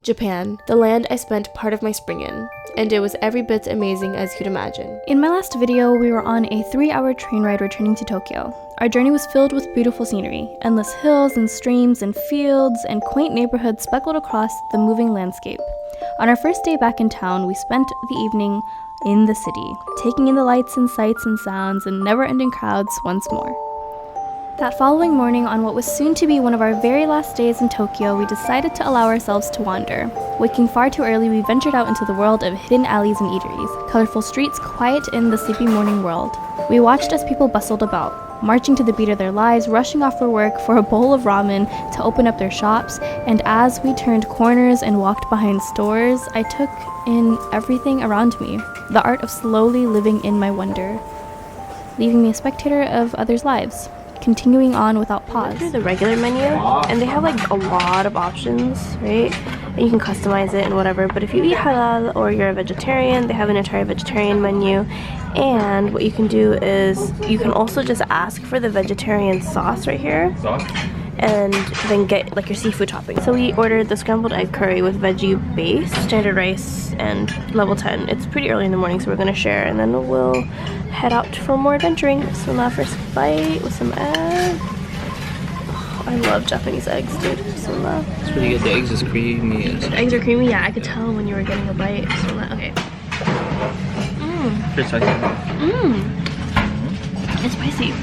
Japan, the land I spent part of my spring in, and it was every bit amazing as you'd imagine. In my last video, we were on a 3-hour train ride returning to Tokyo. Our journey was filled with beautiful scenery, endless hills and streams and fields, and quaint neighborhoods speckled across the moving landscape. On our first day back in town, we spent the evening in the city, taking in the lights and sights and sounds and never-ending crowds once more. That following morning, on what was soon to be one of our very last days in Tokyo, we decided to allow ourselves to wander. Waking far too early, we ventured out into the world of hidden alleys and eateries, colorful streets quiet in the sleepy morning world. We watched as people bustled about, marching to the beat of their lives, rushing off for work for a bowl of ramen to open up their shops, and as we turned corners and walked behind stores, I took in everything around me, the art of slowly living in my wonder, leaving me a spectator of others' lives, continuing on without pause. Through the regular menu, and they have like a lot of options, right? And you can customize it and whatever, but if you eat halal or you're a vegetarian, they have an entire vegetarian menu. And what you can do is you can also just ask for the vegetarian sauce right here and then get like your seafood topping. So we ordered the scrambled egg curry with veggie base, standard rice, and level 10. It's pretty early in the morning, so we're gonna share, and then we'll head out for more adventuring. So now first bite with some egg. Oh, I love Japanese eggs, dude. So It's pretty good. The eggs is creamy. the eggs are creamy. Yeah, I could tell when you were getting a bite. So okay. Pretty spicy. It's spicy.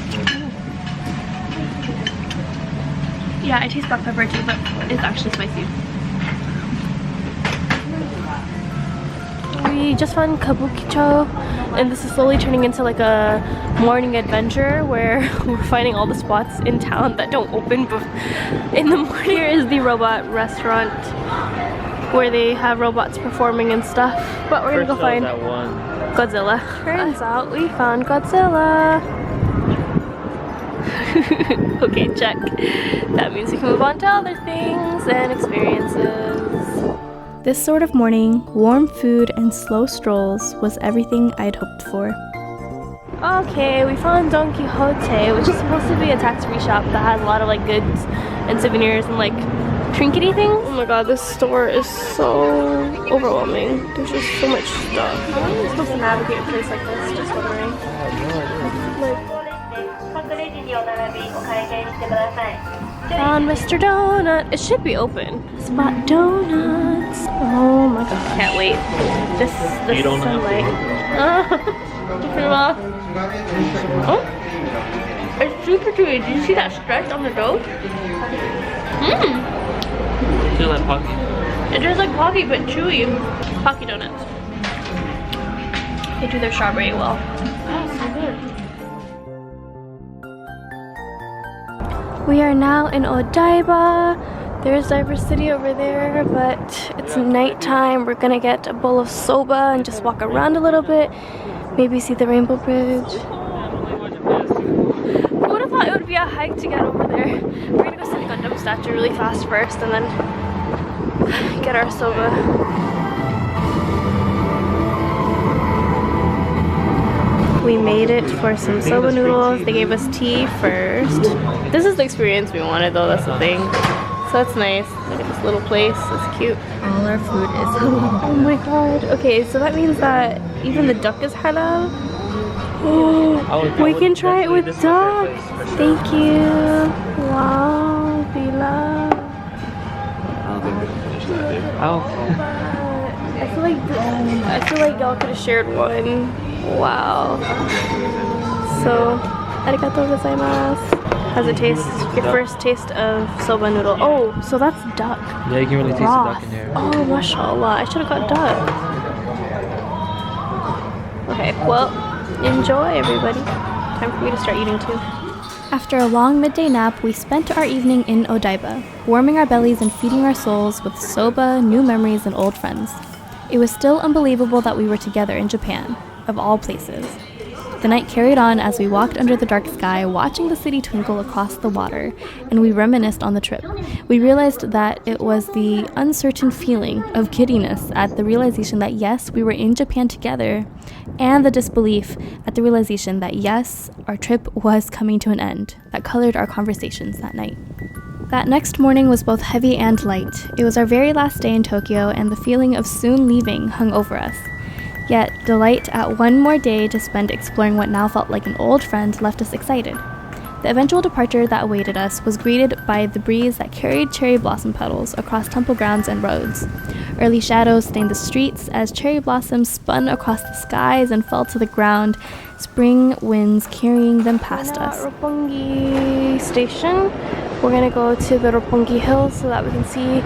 Yeah, I taste black pepper too, but it's actually spicy. We just found kabukicho, and this is slowly turning into like a morning adventure where we're finding all the spots in town that don't open in the morning. Here is the robot restaurant where they have robots performing and stuff, but we're gonna go find that one. Godzilla. Turns out we found Godzilla. Okay, check. That means we can move on to other things and experiences. This sort of morning, warm food and slow strolls was everything I'd hoped for. Okay, we found Don Quixote, which is supposed to be a tax-free shop that has a lot of like goods and souvenirs and like trinkety things. Oh my god, this store is so overwhelming. There's just so much stuff. How are you supposed to navigate a place like this? Just wondering. Found Mr. Donut. It should be open. Spot donuts. Oh my god, can't wait. This sunlight. Oh, it's super chewy. Did you see that stretch on the dough? Is it like Pocky? It is like Pocky, but chewy. Pocky donuts. They do their strawberry well. Oh, so good. We are now in Odaiba. There's diversity over there, but it's nighttime. We're gonna get a bowl of soba and just walk around a little bit. Maybe see the Rainbow Bridge. Who would have thought it would be a hike to get over there? We're gonna go see the Gundam statue really fast first and then get our soba. We made it for some soba noodles. They gave us tea first. This is the experience we wanted though, that's the thing. So that's nice. Look at this little place, it's cute. All our food is halal. Oh my god. Okay, so that means that even the duck is halal? Oh, we can try it with duck. Thank you. Wow, Bila. I feel like y'all could have shared one. Wow. So, arigatou gozaimasu. How's it taste? Your first taste of soba noodle. Oh, so that's duck. Yeah, you can really taste the duck in there. Oh, mashallah. I should have got duck. Okay, well, enjoy everybody. Time for me to start eating too. After a long midday nap, we spent our evening in Odaiba, warming our bellies and feeding our souls with soba, new memories, and old friends. It was still unbelievable that we were together in Japan, of all places. The night carried on as we walked under the dark sky, watching the city twinkle across the water, and we reminisced on the trip. We realized that it was the uncertain feeling of giddiness at the realization that yes, we were in Japan together, and the disbelief at the realization that yes, our trip was coming to an end, that colored our conversations that night. That next morning was both heavy and light. It was our very last day in Tokyo, and the feeling of soon leaving hung over us. Yet, delight at one more day to spend exploring what now felt like an old friend left us excited. The eventual departure that awaited us was greeted by the breeze that carried cherry blossom petals across temple grounds and roads. Early shadows stained the streets as cherry blossoms spun across the skies and fell to the ground, spring winds carrying them past us. Roppongi station. We're gonna go to the Roppongi Hills so that we can see,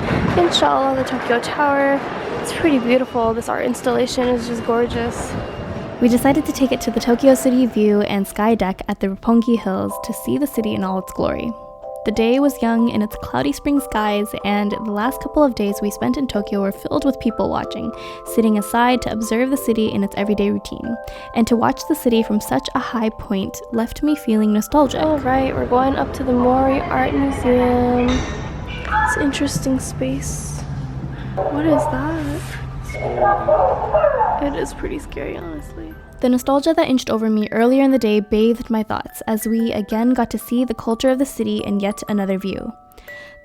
inshallah, the Tokyo Tower. It's pretty beautiful. This art installation is just gorgeous. We decided to take it to the Tokyo City View and Sky Deck at the Roppongi Hills to see the city in all its glory. The day was young in its cloudy spring skies, and the last couple of days we spent in Tokyo were filled with people watching, sitting aside to observe the city in its everyday routine. And to watch the city from such a high point left me feeling nostalgic. Alright, we're going up to the Mori Art Museum. It's an interesting space. What is that? It is pretty scary, honestly. The nostalgia that inched over me earlier in the day bathed my thoughts as we again got to see the culture of the city in yet another view.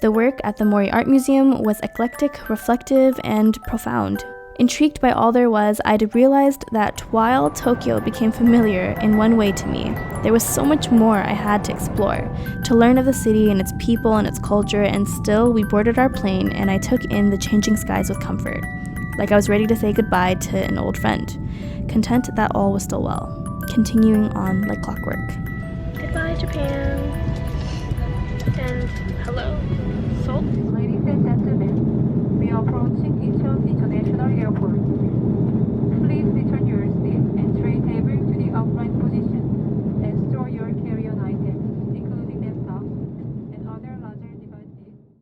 The work at the Mori Art Museum was eclectic, reflective, and profound. Intrigued by all there was, I'd realized that while Tokyo became familiar in one way to me, there was so much more I had to explore, to learn of the city and its people and its culture, and still we boarded our plane and I took in the changing skies with comfort. Like I was ready to say goodbye to an old friend, content that all was still well, continuing on like clockwork. Goodbye, Japan. And hello, Seoul.